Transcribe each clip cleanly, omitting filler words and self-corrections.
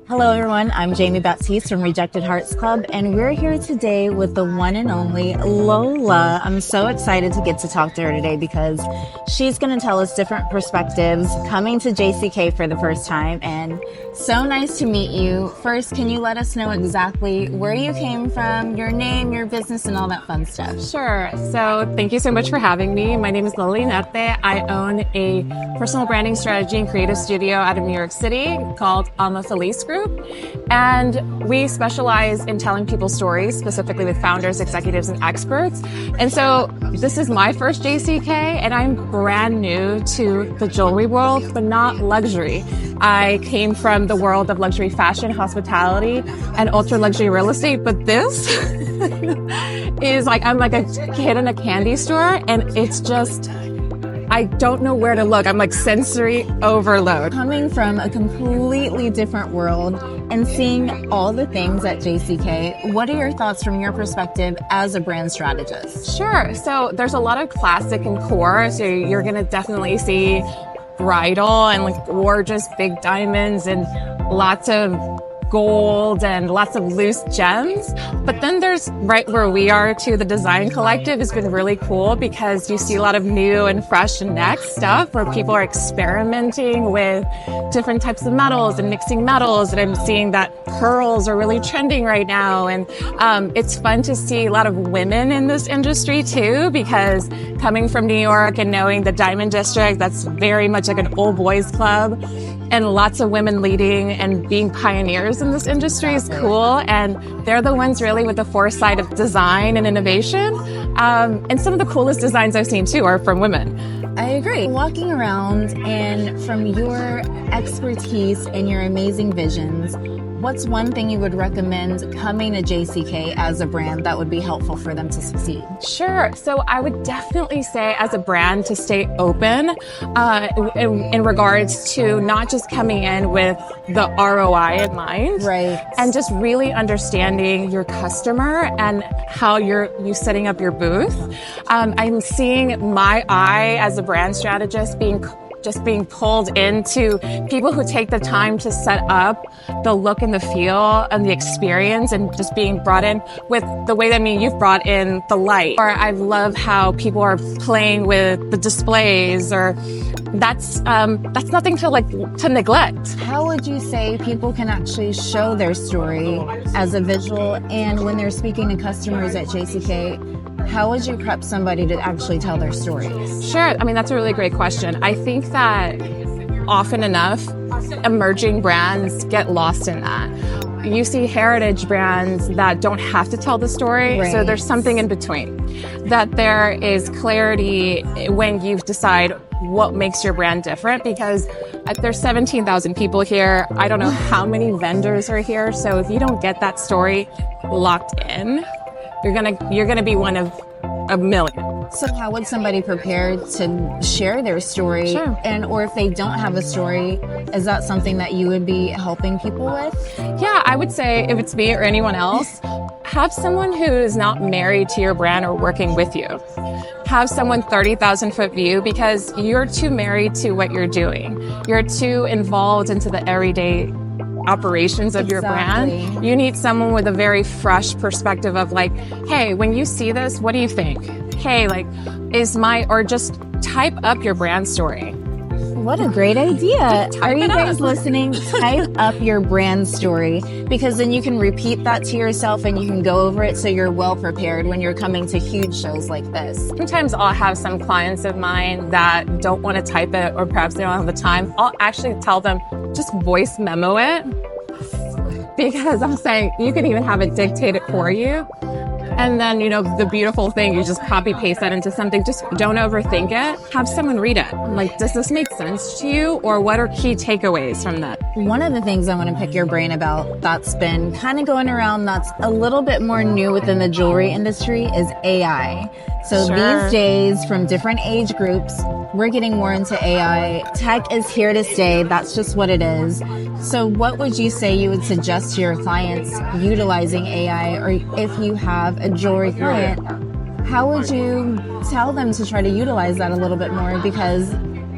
Hello, everyone. I'm Jamie Batiste from Rejected Hearts Club, and we're here today with the one and only Lola. I'm so excited to get to talk to her today because she's going to tell us different perspectives coming to JCK for the first time, and so nice to meet you. First, can you let us know exactly where you came from, your name, your business, and all that fun stuff? Sure. So thank you so much for having me. My name is Lola Linarte. I own a personal branding strategy and creative studio out of New York City called Alma Feliz Group. And we specialize in telling people stories, specifically with founders, executives, and experts. And so this is my first JCK, and I'm brand new to the jewelry world, but not luxury. I came from the world of luxury fashion, hospitality, and ultra luxury real estate, but this is like, I'm like a kid in a candy store, and it's just, I don't know where to look. I'm like sensory overload. Coming from a completely different world and seeing all the things at JCK, what are your thoughts from your perspective as a brand strategist? Sure. So there's a lot of classic and core. So you're going to definitely see bridal and like gorgeous big diamonds and lots of gold and lots of loose gems. But then there's right where we are too, the design collective has been really cool because you see a lot of new and fresh and next stuff where people are experimenting with different types of metals and mixing metals. And I'm seeing that pearls are really trending right now. And it's fun to see a lot of women in this industry too, because coming from New York and knowing the Diamond District, that's very much like an old boys club. And lots of women leading and being pioneers in this industry is cool. And they're the ones really with the foresight of design and innovation. And some of the coolest designs I've seen too are from women. I agree. Walking around and from your expertise and your amazing visions, what's one thing you would recommend coming to JCK as a brand that would be helpful for them to succeed? Sure. So I would definitely say as a brand to stay open in regards to not just coming in with the ROI in mind. Right. And just really understanding your customer and how you setting up your booth. I'm seeing my eye as a brand strategist being pulled into people who take the time to set up the look and the feel and the experience and just being brought in with the way that you've brought in the light. Or I love how people are playing with the displays, or that's nothing to neglect. How would you say people can actually show their story as a visual, and when they're speaking to customers at JCK, how would you prep somebody to actually tell their stories? Sure. I mean, that's a really great question. I think that often enough, emerging brands get lost in that. You see heritage brands that don't have to tell the story. Right. So there's something in between. That there is clarity when you decide what makes your brand different, because there's 17,000 people here. I don't know how many vendors are here. So if you don't get that story locked in, you're gonna be one of a million. So how would somebody prepare to share their story? Sure. Or if they don't have a story, is that something that you would be helping people with? Yeah, I would say if it's me or anyone else, have someone who is not married to your brand or working with you. Have someone 30,000 foot view, because you're too married to what you're doing. You're too involved into the everyday operations of your brand. You need someone with a very fresh perspective of like, hey, when you see this, what do you think? Hey, like, or just type up your brand story. What a great idea. Are you guys listening? Type up your brand story, because then you can repeat that to yourself and you can go over it so you're well prepared when you're coming to huge shows like this. Sometimes I'll have some clients of mine that don't want to type it, or perhaps they don't have the time. I'll actually tell them, just voice memo it, because I'm saying you can even have it dictate it for you. And then, the beautiful thing, you just copy paste that into something. Just don't overthink it. Have someone read it. Like, does this make sense to you? Or what are key takeaways from that? One of the things I want to pick your brain about that's been kind of going around that's a little bit more new within the jewelry industry is AI. So These days, from different age groups, we're getting more into AI. Tech is here to stay. That's just what it is. So what would you say you would suggest to your clients utilizing AI, or if you have a jewelry client, how would you tell them to try to utilize that a little bit more? Because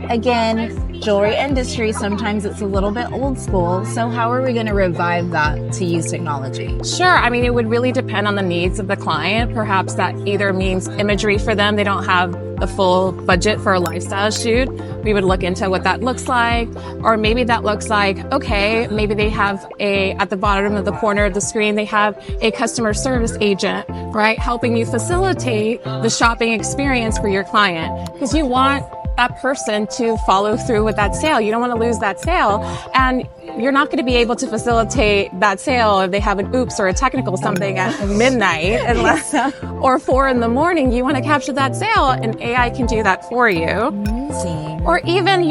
again, jewelry industry, sometimes it's a little bit old school. So how are we going to revive that to use technology? Sure. I mean, it would really depend on the needs of the client. Perhaps that either means imagery for them. They don't have the full budget for a lifestyle shoot. We would look into what that looks like. Or maybe that looks like, okay, maybe they have at the bottom of the corner of the screen, they have a customer service agent, right? Helping you facilitate the shopping experience for your client. Because you want that person to follow through with that sale. You don't want to lose that sale. And you're not going to be able to facilitate that sale if they have an oops or a technical something at midnight or 4 a.m. You want to capture that sale, and AI can do that for you. Amazing. Or even,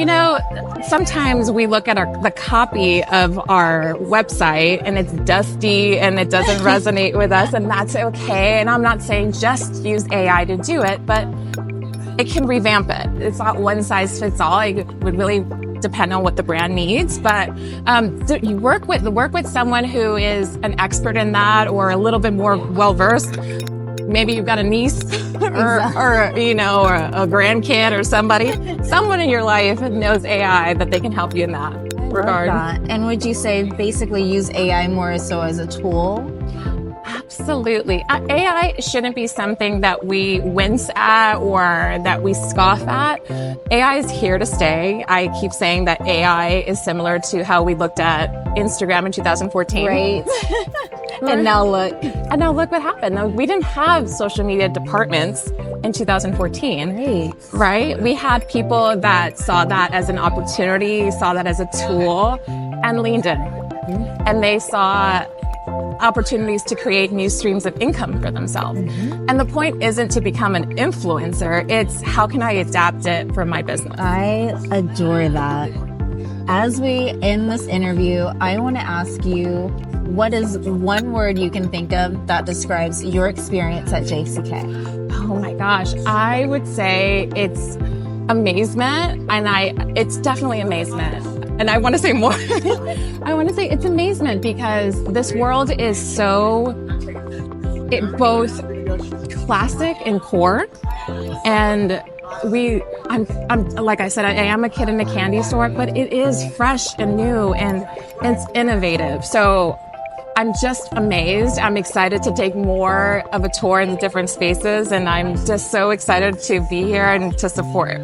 sometimes we look at the copy of our website and it's dusty and it doesn't resonate with us, and that's okay. And I'm not saying just use AI to do it, but it can revamp it. It's not one size fits all. It would really depend on what the brand needs, but you work with someone who is an expert in that or a little bit more well-versed. Maybe you've got a niece or a grandkid or someone in your life that knows AI that they can help you in that regard. And would you say basically use AI more so as a tool? Absolutely. AI shouldn't be something that we wince at or that we scoff at. AI is here to stay. I keep saying that AI is similar to how we looked at Instagram in 2014. Right. And now look what happened. We didn't have social media departments in 2014. Right? We had people that saw that as an opportunity, saw that as a tool, and leaned in. And they saw opportunities to create new streams of income for themselves. And the point isn't to become an influencer, it's how can I adapt it for my business? I adore that. As we end this interview, I want to ask you, what is one word you can think of that describes your experience at JCK? Oh my gosh, I would say it's amazement, and it's definitely amazement. And I want to say more. I want to say it's amazement because this world is both classic and core. And I'm like I said, I am a kid in a candy store, but it is fresh and new and it's innovative. So I'm just amazed. I'm excited to take more of a tour in the different spaces, and I'm just so excited to be here and to support.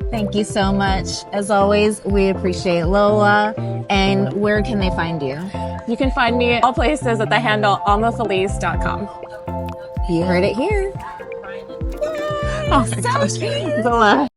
Thank you so much. As always, we appreciate Lola. And where can they find you? You can find me all places at the handle almafeliz.com. You heard it here. Oh my gosh. Lola.